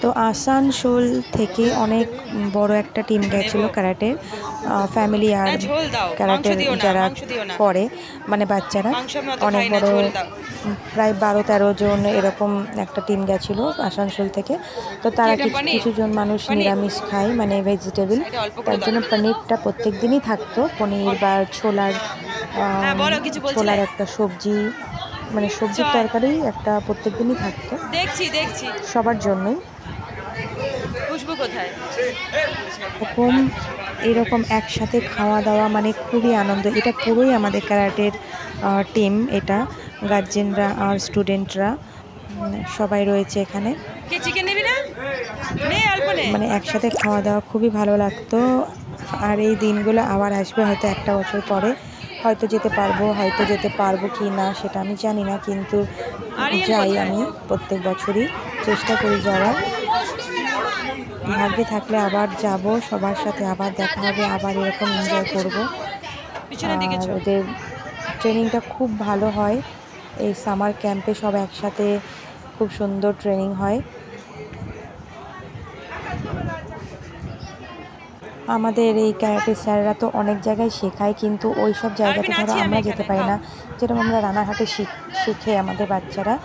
তো আসানসোল থেকে অনেক বড় একটা টিম গেছিলো ক্যারাটের, ফ্যামিলি আর ক্যারাটের যারা করে মানে বাচ্চারা অনেক বড়, প্রায় 12-13 জন এরকম একটা টিম গেছিলো আসানসোল থেকে। তো তারা কিছু জন মানুষ নিরামিষ খায় মানে ভেজিটেবল, তার জন্য পনিরটা প্রত্যেক দিনই থাকতো, পনির বা ছোলার একটা সবজি মানে সবজির তরকারি একটা প্রত্যেক দিনই থাকতো সবার জন্যই। এরকম একসাথে খাওয়া দাওয়া মানে খুবই আনন্দ। এটা পুরোই আমাদের ক্যারাটের টিম, এটা গার্জেনরা আর স্টুডেন্টরা সবাই রয়েছে এখানে। মানে একসাথে খাওয়া দাওয়া খুবই ভালো লাগতো। আর এই দিনগুলো আবার আসবে হয়তো একটা বছর পরে, হয়তো যেতে পারবো কি না সেটা আমি জানি না, কিন্তু যাই আমি প্রত্যেক বছরই চেষ্টা করি যাওয়ার। ভাগ্যে থাকলে আবার যাব, সবার সাথে আবার দেখা হবে, আবার এরকম এনজয় করব। আর ওদের ট্রেনিংটা খুব ভালো হয়, এই সামার ক্যাম্পে সব একসাথে খুব সুন্দর ট্রেনিং হয়। আমাদের এই ক্যারাটে স্যাররা তো অনেক জায়গায় শেখায়, কিন্তু ওই সব জায়গাতে ধরো আমরা যেতে পারি না। যেরকম আমরা রানাঘাটে শেখে আমাদের বাচ্চারা,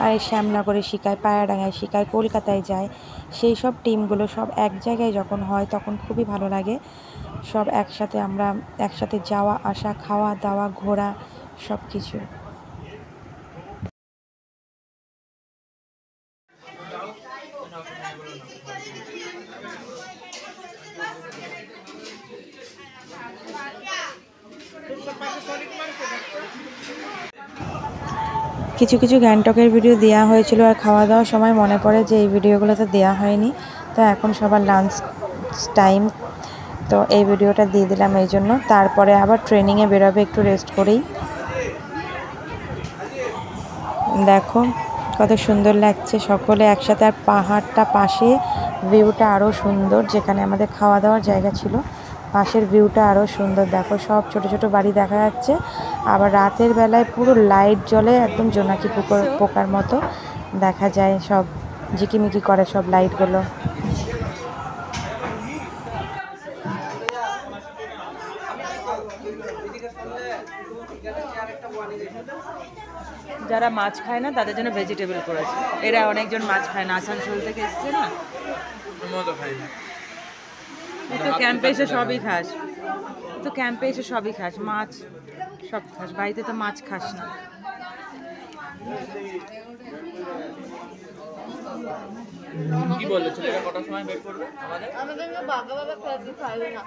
আর শ্যামনগরে শেখায়, পায়রাডাঙ্গায় শেখায়, কলকাতায় যায়। সেই সব টিমগুলো সব এক জায়গায় যখন হয় তখন খুবই ভালো লাগে। সব একসাথে আমরা একসাথে যাওয়া আসা, খাওয়া দাওয়া, ঘোরা সব কিছু। কিছু গ্যাংটকের ভিডিও দেওয়া হয়েছিল, আর খাওয়া দাওয়ার সময় মনে পড়ে যে এই ভিডিওগুলো তো দেওয়া হয়নি। তো এখন সবার লাঞ্চ টাইম, তো এই ভিডিওটা দিয়ে দিলাম এই জন্য। তারপরে আবার ট্রেনিংয়ে বেরোবে একটু রেস্ট করেই। দেখো কত সুন্দর লাগছে সকলে একসাথে, আর পাহাড়টা পাশে, ভিউটা আরও সুন্দর। যেখানে আমাদের খাওয়া দাওয়ার জায়গা ছিল পাশের ভিউটা আরও সুন্দর। দেখো সব ছোট ছোট বাড়ি দেখা যাচ্ছে, আবার রাতের বেলায় পুরো লাইট জ্বলে, একদম জোনাকি পোকার মতো দেখা যায়, সব ঝিকিমিকি করে সব লাইটগুলো। যারা মাছ খায় না তাদের জন্য ভেজিটেবল করেছে। এরা অনেকজন মাছ খায় না, আসানসোল থেকে এসছে না, তো ক্যাম্পে এসে সবই খাস, তো ক্যাম্পে এসে সবই খাস, মাছ সব খাস, বাড়িতে তো মাছ খাস না। কি বললো ছেলেরা কটার সময় বের করবে আমাদের? আমাদের বাবা খাবে না।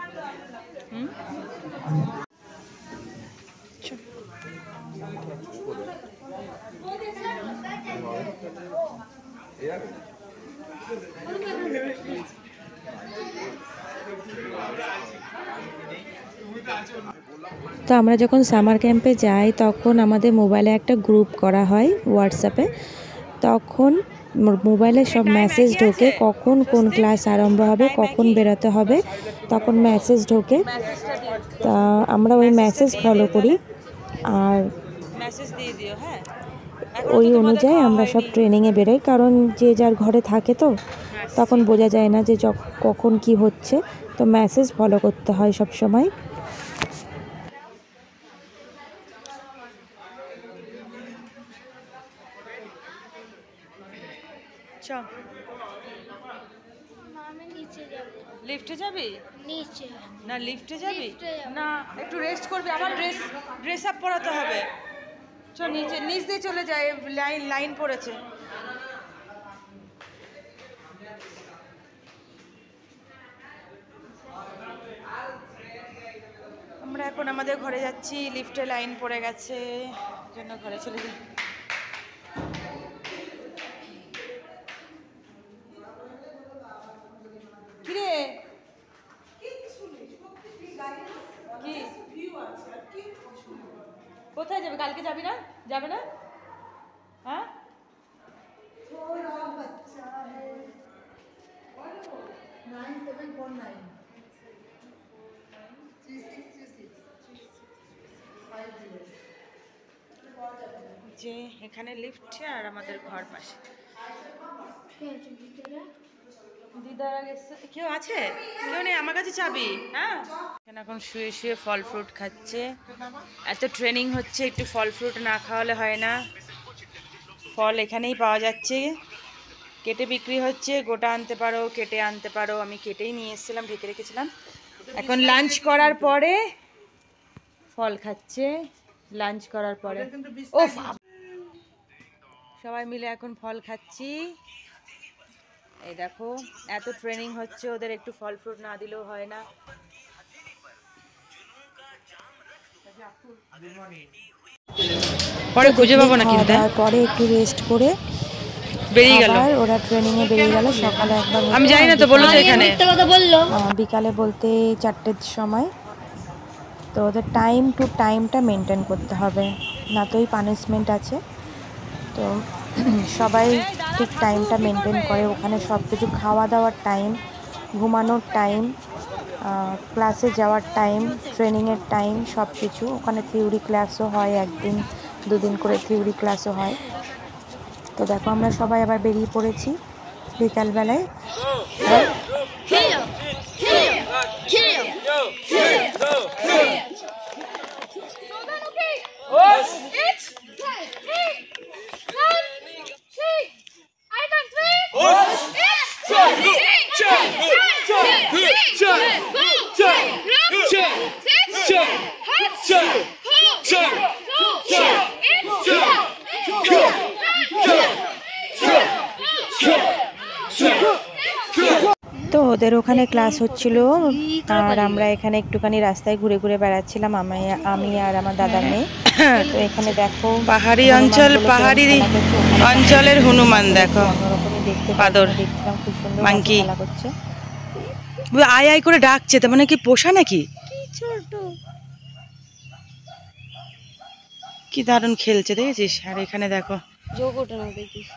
তো আমরা যখন সামার ক্যাম্পে যাই তখন আমাদের মোবাইলে একটা গ্রুপ করা হয় হোয়াটসঅ্যাপে। তখন মোবাইলে সব মেসেজ ঢোকে, কখন কোন ক্লাস আরম্ভ হবে, কখন বেরোতে হবে, তখন মেসেজ ঢোকে। তা আমরা ওই মেসেজ ফলো করি, আর ওই অনুযায়ী আমরা সব ট্রেনিংয়ে বেরোই। কারণ যে যার ঘরে থাকে তো তখন বোঝা যায় না যে কখন কি হচ্ছে, তো মেসেজ ফলো করতে হয় সব সময়। লিফটে যাবি? নিচে না, লিফটে যাবি না, একটু রেস্ট করবি, আমার ড্রেস আপ পরাতে হবে। চল নিচে, নিচ দিয়ে চলে যায়, লাইন পড়েছে। আমরা এখন আমাদের ঘরে যাচ্ছি, লিফটে লাইন পড়ে গেছে, জন্য ঘরে চলে যাই। কিরে কোথায় যাবে? কালকে যাবি না? যাবে না? হ্যাঁ, যে এখানে লিফট আর আমাদের ঘর পাশে। দিদারা গেছে, কেউ আছে? কেউ নেই, আমার কাছে চাবি। হ্যাঁ, এখন শুয়ে শুয়ে ফল ফ্রুট খাচ্ছে। এত ট্রেনিং হচ্ছে, একটু ফল ফ্রুট না খাওয়ালে হয় না। ফল এখানেই পাওয়া যাচ্ছে, কেটে বিক্রি হচ্ছে। গোটা আনতে পারো, কেটে আনতে পারো। আমি কেটেই নিয়ে এসেছিলাম, ঢেকে রেখেছিলাম। এখন লাঞ্চ করার পরে ফল খাচ্ছে, লাঞ্চ করার পরে। ও সবাই মিলে এখন ফল খাচ্ছি। এই দেখো, এত ট্রেনিং হচ্ছে ওদের, একটু ফল ফ্রুট না দিলেও হয় না। পরে খুঁজে পাবো না, কিন্তু পরে একটু রেস্ট করে বেরিয়ে গেল। ওরা ট্রেনিং এ বেরিয়ে গেল। সকালে একবার আমি জানি না তো, বললো তো এখানে বিকালে বলতে 4টের সময়। তো ওদের টাইম টু টাইমটা মেনটেন করতে হবে, না তোই পানিশমেন্ট আছে। তো সবাই ঠিক টাইমটা মেনটেন করে। ওখানে সব কিছু, খাওয়া দাওয়ার টাইম, ঘুমানোর টাইম, ক্লাসে যাওয়ার টাইম, ট্রেনিংয়ের টাইম, সব কিছু। ওখানে থিওরি ক্লাসও হয়, 1 দিন 2 দিন করে থিওরি ক্লাসও হয়। তো দেখো আমরা সবাই আবার বেরিয়ে পড়েছি বিকালবেলায়। তো ওদের ওখানে ক্লাস হচ্ছিল, আর আমরা এখানে একটুখানি রাস্তায় ঘুরে ঘুরে বেড়াচ্ছিলাম, আমি আর আমার দাদার মেয়ে। তো এখানে দেখো পাহাড়ি অঞ্চল, পাহাড়ি অঞ্চলের হনুমান দেখো, পাদর দেখছিলাম, খুব সুন্দর মাঙ্কি খেলা করছে। আয় আয় করে ডাকছে, তার মানে কি পোষা নাকি? কি দারুণ খেলছে, দেখেছিস? আর এখানে দেখো, যোগ ওঠে না দেখিস।